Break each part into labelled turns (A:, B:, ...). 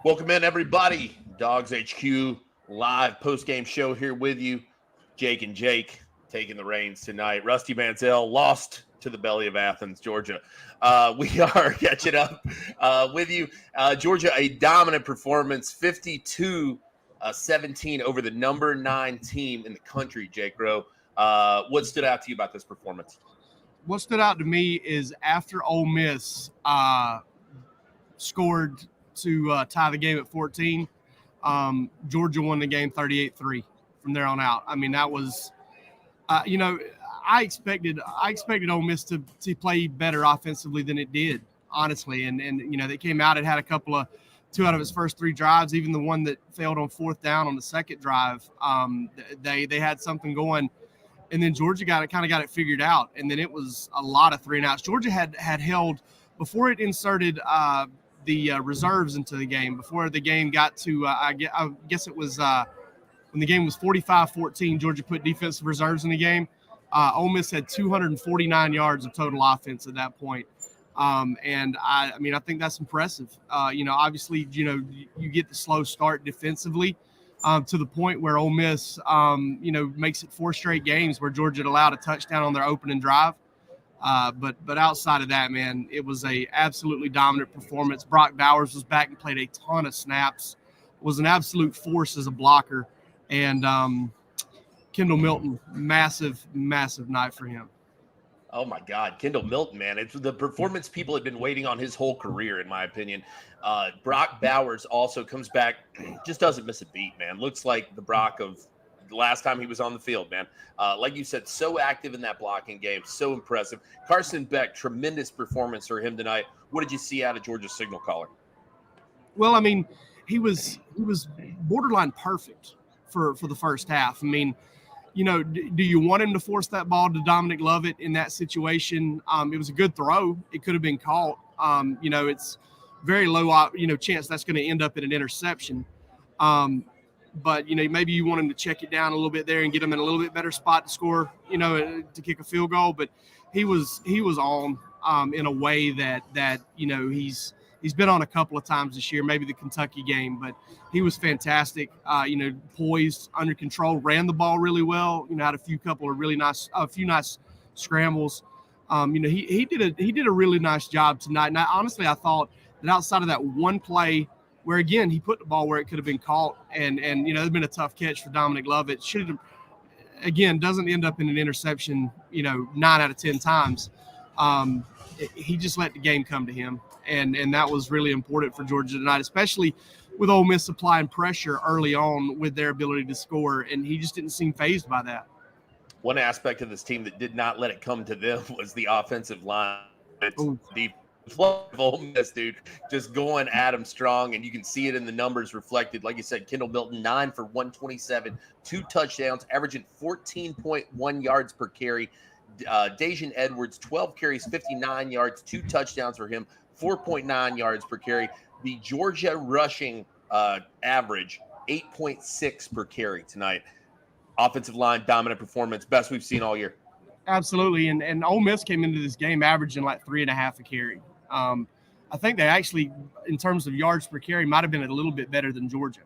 A: Welcome in, everybody. DawgsHQ live post-game show here with you. Jake and Jake taking the reins tonight. Rusty Manziel lost to the belly of Athens, Georgia. We are catching up with you. Georgia, a dominant performance, 52-17 over the number 9 team in the country, Jake Rowe. What stood out to you about this performance?
B: What stood out to me is after Ole Miss scored to tie the game at 14, Georgia won the game 38-3 from there on out. I mean, that was, I expected Ole Miss to play better offensively than it did, honestly. And they came out and had two out of its first 3 drives, even the one that failed on 4th down on the second drive. They had something going. And then Georgia got it figured out. And then it was a lot of 3 and outs. Georgia had held, before it inserted the reserves into the game, before the game got to, I guess it was when the game was 45-14, Georgia put defensive reserves in the game. Ole Miss had 249 yards of total offense at that point. And I think that's impressive. Obviously, you get the slow start defensively. To the point where Ole Miss, makes it 4 straight games where Georgia allowed a touchdown on their opening drive. But outside of that, man, it was a absolutely dominant performance. Brock Bowers was back and played a ton of snaps, was an absolute force as a blocker. And Kendall Milton, massive night for him.
A: Oh, my God. Kendall Milton, man. It's the performance people had been waiting on his whole career, in my opinion. Brock Bowers also comes back, just doesn't miss a beat, man. Looks like the Brock of the last time he was on the field, man. Like you said, so active in that blocking game, so impressive. Carson Beck, tremendous performance for him tonight. What did you see out of Georgia's signal caller?
B: Well, I mean, he was borderline perfect for the first half. I mean, do you want him to force that ball to Dominic Lovett in that situation? It was a good throw. It could have been caught. It's very low, chance that's going to end up in an interception. But, maybe you want him to check it down a little bit there and get him in a little bit better spot to score, to kick a field goal. But he was on in a way that he's been on a couple of times this year, maybe the Kentucky game, but he was fantastic, poised, under control, ran the ball really well, had a few nice scrambles. He did a really nice job tonight. And honestly, I thought that outside of that one play where, again, he put the ball where it could have been caught and it's been a tough catch for Dominic Lovett. Should have, again, doesn't end up in an interception, 9 out of 10 times. He just let the game come to him. And that was really important for Georgia tonight, especially with Ole Miss applying pressure early on with their ability to score, and he just didn't seem fazed by that.
A: One aspect of this team that did not let it come to them was the offensive line. The Ole Miss, dude, just going at him strong, and you can see it in the numbers reflected. Like you said, Kendall Milton, 9 for 127, 2 touchdowns, averaging 14.1 yards per carry. Dajan Edwards, 12 carries, 59 yards, 2 touchdowns for him. 4.9 yards per carry. The Georgia rushing average, 8.6 per carry tonight. Offensive line, dominant performance, best we've seen all year.
B: Absolutely, and Ole Miss came into this game averaging like 3.5 a carry. I think they actually, in terms of yards per carry, might have been a little bit better than Georgia.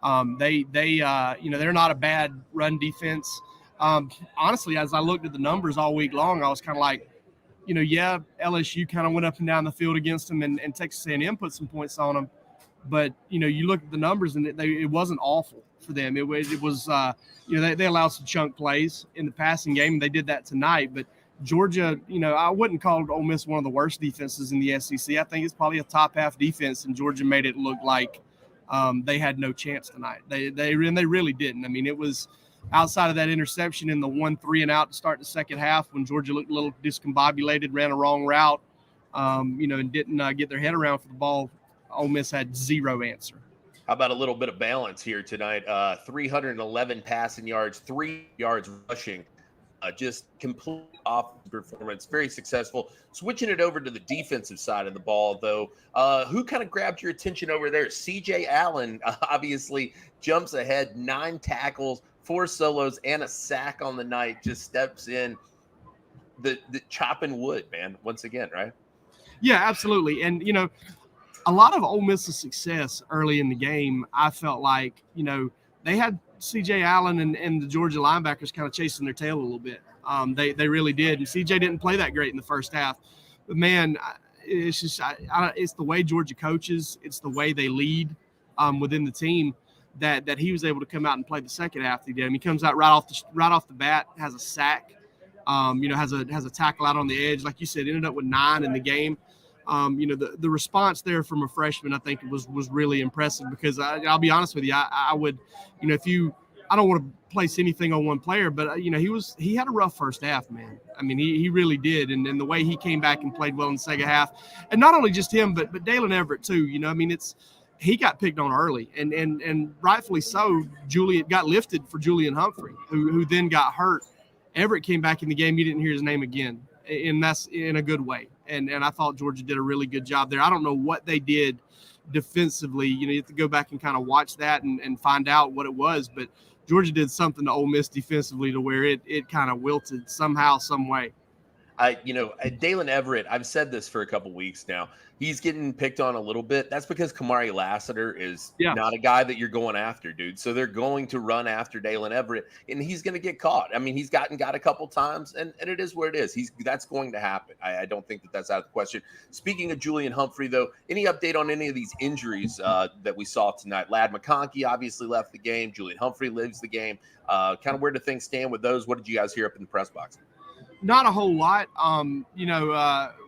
B: They're not a bad run defense. Honestly, as I looked at the numbers all week long, I was kind of like, LSU kind of went up and down the field against them, and Texas A&M put some points on them. But, you look at the numbers, and it wasn't awful for them. It was they allowed some chunk plays in the passing game, and they did that tonight. But Georgia, I wouldn't call Ole Miss one of the worst defenses in the SEC. I think it's probably a top half defense, and Georgia made it look like they had no chance tonight. They really didn't. I mean, it was – outside of that interception in the 1 3 and out to start the second half when Georgia looked a little discombobulated, ran a wrong route, and didn't get their head around for the ball, Ole Miss had zero answer.
A: How about a little bit of balance here tonight? 311 passing yards, 3 yards rushing. Just complete off performance, very successful. Switching it over to the defensive side of the ball, though, who kind of grabbed your attention over there? C.J. Allen obviously jumps ahead, 9 tackles, 4 solos, and a sack on the night. Just steps in, the chopping wood, man, once again, right?
B: Yeah, absolutely. And, a lot of Ole Miss's success early in the game, I felt like, they had C.J. Allen and the Georgia linebackers kind of chasing their tail a little bit. They really did. And C.J. didn't play that great in the first half. But, man, it's just it's the way Georgia coaches. It's the way they lead within the team that he was able to come out and play the second half. He did. He comes out right off the bat, has a sack, has a tackle out on the edge. Like you said, ended up with 9 in the game. The response there from a freshman, I think was really impressive because I'll be honest with you, I would, I don't want to place anything on one player, but he had a rough first half, man. I mean, he really did. And the way he came back and played well in the second half, and not only just him, but Dalen Everett too, he got picked on early and rightfully so. Julian got lifted for Julian Humphrey, who then got hurt. Everett came back in the game. You didn't hear his name again. And that's in a good way. And I thought Georgia did a really good job there. I don't know what they did defensively. You have to go back and kind of watch that and find out what it was. But Georgia did something to Ole Miss defensively to where it kind of wilted somehow, some way.
A: Dalen Everett, I've said this for a couple weeks now. He's getting picked on a little bit. That's because Kamari Lassiter is not a guy that you're going after, dude. So they're going to run after Dalen Everett, and he's going to get caught. I mean, he's got a couple times, and it is what it is. That's going to happen. I don't think that's out of the question. Speaking of Julian Humphrey, though, any update on any of these injuries that we saw tonight? Ladd McConkey obviously left the game. Julian Humphrey lives the game. Kind of where do things stand with those? What did you guys hear up in the press box?
B: Not a whole lot.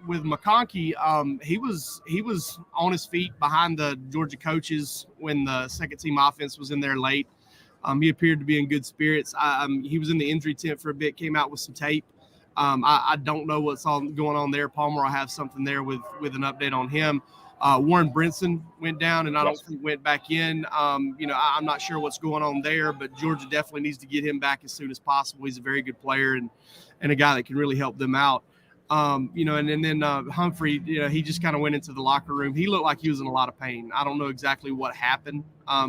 B: With McConkey, he was on his feet behind the Georgia coaches when the second team offense was in there late. He appeared to be in good spirits. He was in the injury tent for a bit, came out with some tape. I don't know what's all going on there. Palmer will have something there with an update on him. Warren Brinson went down, and I don't think went back in. I'm not sure what's going on there, but Georgia definitely needs to get him back as soon as possible. He's a very good player and a guy that can really help them out. And then Humphrey, he just kind of went into the locker room. He looked like he was in a lot of pain. I don't know exactly what happened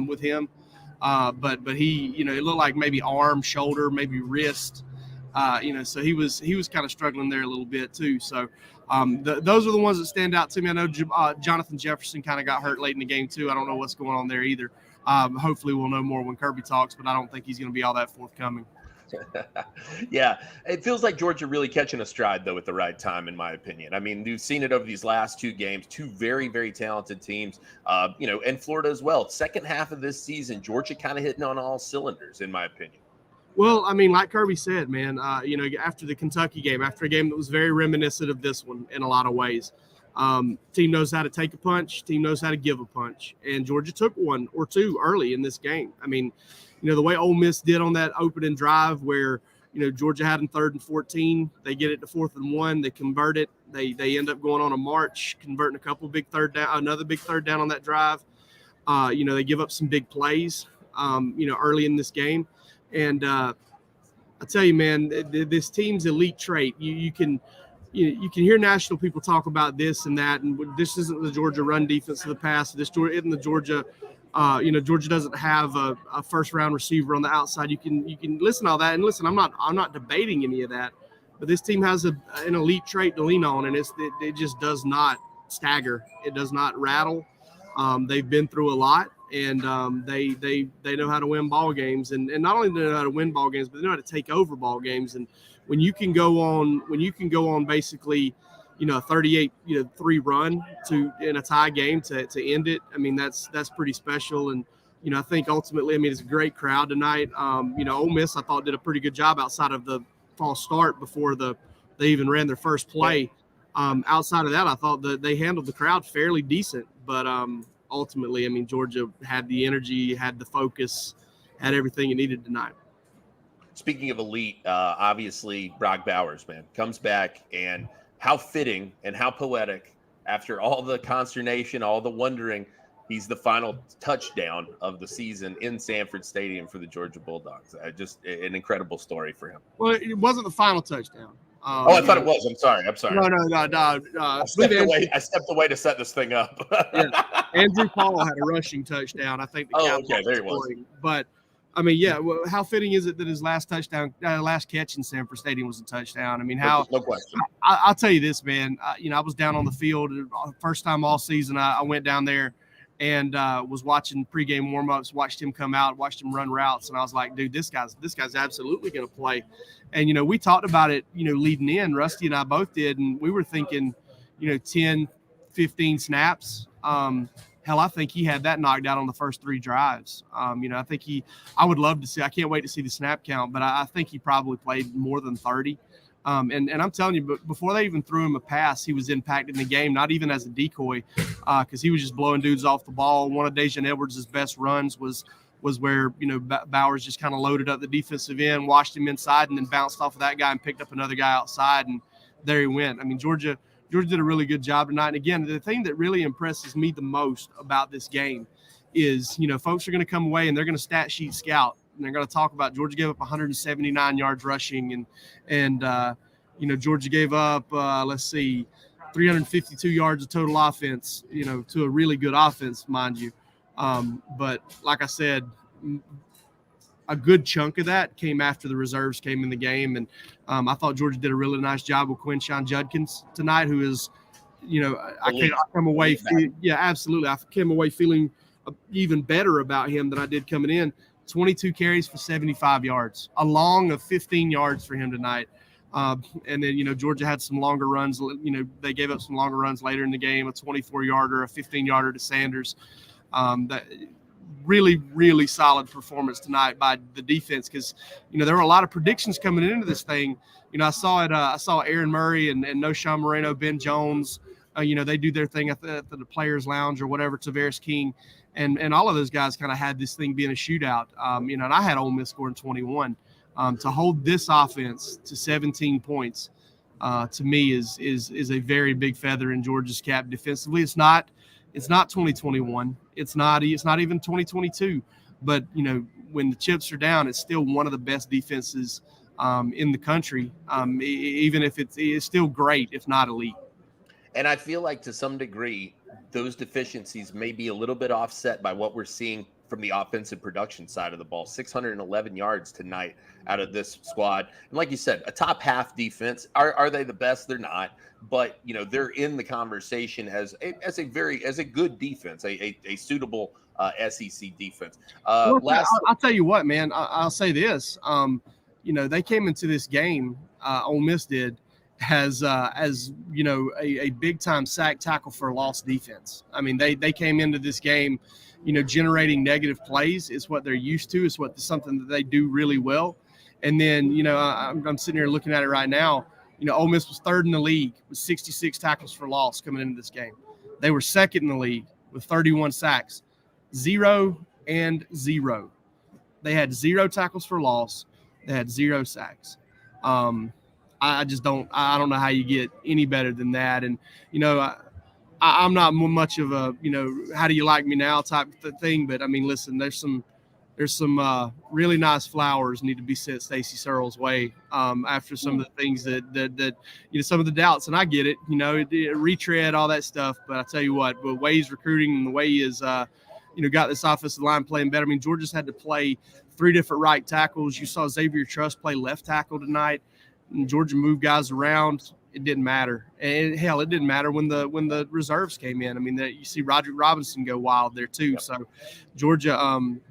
B: with him, but he, it looked like maybe arm, shoulder, maybe wrist. So he was kind of struggling there a little bit too. So those are the ones that stand out to me. I know Jonathan Jefferson kind of got hurt late in the game too. I don't know what's going on there either. Hopefully we'll know more when Kirby talks, but I don't think he's going to be all that forthcoming.
A: Yeah, it feels like Georgia really catching a stride, though, at the right time, in my opinion. I mean, you've seen it over these last 2 games, 2 very, very talented teams, and Florida as well. Second half of this season, Georgia kind of hitting on all cylinders, in my opinion.
B: Well, I mean, like Kirby said, man, after the Kentucky game, after a game that was very reminiscent of this one in a lot of ways, team knows how to take a punch, team knows how to give a punch, and Georgia took 1 or 2 early in this game. I mean, the way Ole Miss did on that opening drive where, Georgia had them 3rd and 14, they get it to 4th and 1, they convert it, they end up going on a march, converting a couple big another big third down on that drive. They give up some big plays, early in this game. And I tell you, man, this team's elite trait. You can hear national people talk about this and that, and this isn't the Georgia run defense of the past. This isn't the Georgia. Georgia doesn't have a first-round receiver on the outside. You can listen to all that, and listen. I'm not debating any of that, but this team has an elite trait to lean on, and it just does not stagger. It does not rattle. They've been through a lot. And they know how to win ball games, and not only do they know how to win ball games, but they know how to take over ball games. And when you can go on basically, a 38-3 run in a tie game to end it, I mean that's pretty special. And I think ultimately, it's a great crowd tonight. Ole Miss I thought did a pretty good job outside of the false start before they even ran their first play. Outside of that, I thought that they handled the crowd fairly decent, but ultimately, Georgia had the energy, had the focus, had everything it needed tonight.
A: Speaking of elite, obviously Brock Bowers, man, comes back, and how fitting and how poetic after all the consternation, all the wondering, he's the final touchdown of the season in Sanford Stadium for the Georgia Bulldogs. Just an incredible story for him.
B: Well, it wasn't the final touchdown.
A: I thought it was. I'm sorry.
B: No.
A: I stepped away to set this thing up.
B: Yeah. Andrew Paul had a rushing touchdown. I think.
A: Okay, there he was.
B: But I mean, yeah. Well, how fitting is it that his last catch in Sanford Stadium was a touchdown? I mean,
A: No question.
B: I'll tell you this, man. I was down on the field first time all season. I went down there and was watching pregame warmups. Watched him come out, watched him run routes, and I was like, dude, this guy's absolutely going to play. And we talked about it, leading in. Rusty and I both did, and we were thinking, 10, 15 snaps. Hell, I think he had that knocked out on the first 3 drives. I think I would love to see, I can't wait to see the snap count, but I think he probably played more than 30. And I'm telling you, but before they even threw him a pass, he was impacting the game, not even as a decoy, because he was just blowing dudes off the ball. One of Dejan Edwards' best runs was where, Bowers just kind of loaded up the defensive end, washed him inside, and then bounced off of that guy and picked up another guy outside, and there he went. I mean, Georgia did a really good job tonight. And again, the thing that really impresses me the most about this game is, folks are going to come away and they're going to stat sheet scout, and they're going to talk about Georgia gave up 179 yards rushing, and Georgia gave up 352 yards of total offense, to a really good offense, mind you. But like I said, a good chunk of that came after the reserves came in the game. And I thought Georgia did a really nice job with Quinshon Judkins tonight, who is, I come away. Absolutely. I came away feeling even better about him than I did coming in. 22 carries for 75 yards, a long of 15 yards for him tonight. And then, Georgia had some longer runs. They gave up some longer runs later in the game, a 24-yarder, a 15-yarder to Sanders. That really, really solid performance tonight by the defense, because, there were a lot of predictions coming into this thing. I saw it. I saw Aaron Murray and Noshawn Moreno, Ben Jones. They do their thing at the Players Lounge or whatever, Tavares King. And all of those guys kind of had this thing being a shootout. And I had Ole Miss scoring 21. To hold this offense to 17 points, to me is a very big feather in Georgia's cap defensively. It's not 2021. It's not even 2022. But when the chips are down, it's still one of the best defenses in the country. Even if it's still great, if not elite.
A: And I feel like to some degree, those deficiencies may be a little bit offset by what we're seeing from the offensive production side of the ball. 611 yards tonight out of this squad. And like you said, a top half defense. Are they the best? They're not. But, they're in the conversation as a good defense, a suitable SEC defense.
B: I'll tell you what, man, I'll say this. They came into this game, Ole Miss did, as a big time sack tackle for loss defense. I mean, they came into this game, generating negative plays is what they're used to. It's something that they do really well. And then, I'm sitting here looking at it right now. Ole Miss was third in the league with 66 tackles for loss coming into this game. They were second in the league with 31 sacks, 0 and 0. They had 0 tackles for loss. They had 0 sacks. I don't know how you get any better than that. And, I'm not much of a, how do you like me now type of thing. But I mean, listen, there's some really nice flowers need to be sent Stacey Searles' way after some of the things that some of the doubts. And I get it, retread, all that stuff. But I tell you what, the way he's recruiting and the way he is, got this offensive line playing better. I mean, Georgia's had to play 3 different right tackles. You saw Xavier Truss play left tackle tonight. And Georgia moved guys around. It didn't matter. And hell, it didn't matter when the reserves came in. I mean, you see Roderick Robinson go wild there too. Yep. So Georgia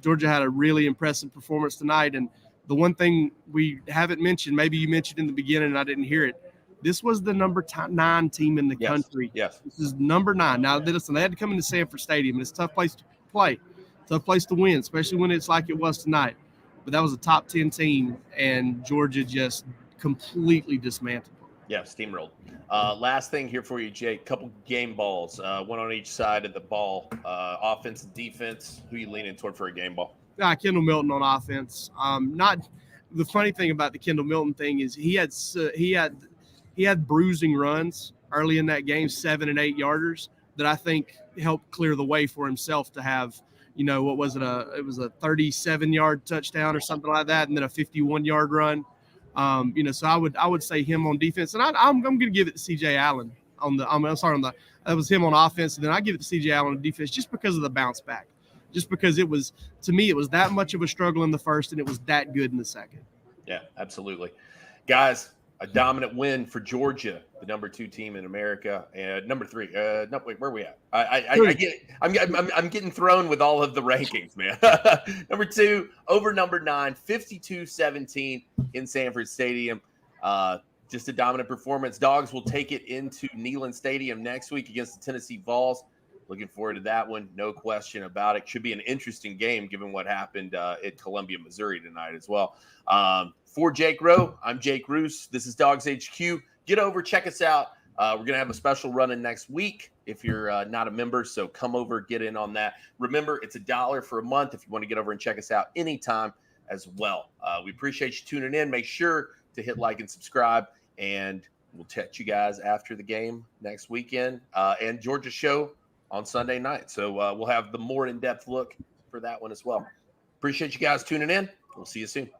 B: had a really impressive performance tonight. And the one thing we haven't mentioned, maybe you mentioned in the beginning and I didn't hear it, this was the number 9 team in the country. Yes. This is number 9. Now, listen, they had to come into Sanford Stadium, and it's a tough place to play, tough place to win, especially when it's like it was tonight. But that was a top 10 team, and Georgia just completely dismantled.
A: Yeah, steamrolled. Last thing here for you, Jake. Couple game balls, one on each side of the ball. Offense and defense. Who you leaning toward for a game ball?
B: Kendall Milton on offense. Not the funny thing about the Kendall Milton thing is he had bruising runs early in that game, 7 and 8 yarders that I think helped clear the way for himself to have. What was it? It was a 37-yard touchdown or something like that, and then a 51-yard run. So I would say him on defense, and I'm going to give it to CJ Allen that was him on offense, and then I give it to CJ Allen on defense just because of the bounce back, just because it was, to me, it was that much of a struggle in the first and it was that good in the second.
A: Yeah, absolutely. Guys, a dominant win for Georgia, the number 2 team in America, and number 3. No, wait, where are we at? I'm getting thrown with all of the rankings, man. Number 2 over number 9, 52-17 in Sanford Stadium. Just a dominant performance. Dogs will take it into Neyland Stadium next week against the Tennessee Vols. Looking forward to that one. No question about it. Should be an interesting game given what happened at Columbia, Missouri tonight as well. For Jake Rowe, I'm Jake Roos. This is DawgsHQ. Get over, check us out. We're going to have a special running next week if you're not a member. So come over, get in on that. Remember, it's $1 for a month if you want to get over and check us out anytime as well. We appreciate you tuning in. Make sure to hit like and subscribe. And we'll catch you guys after the game next weekend and Georgia show on Sunday night. So we'll have the more in-depth look for that one as well. Appreciate you guys tuning in. We'll see you soon.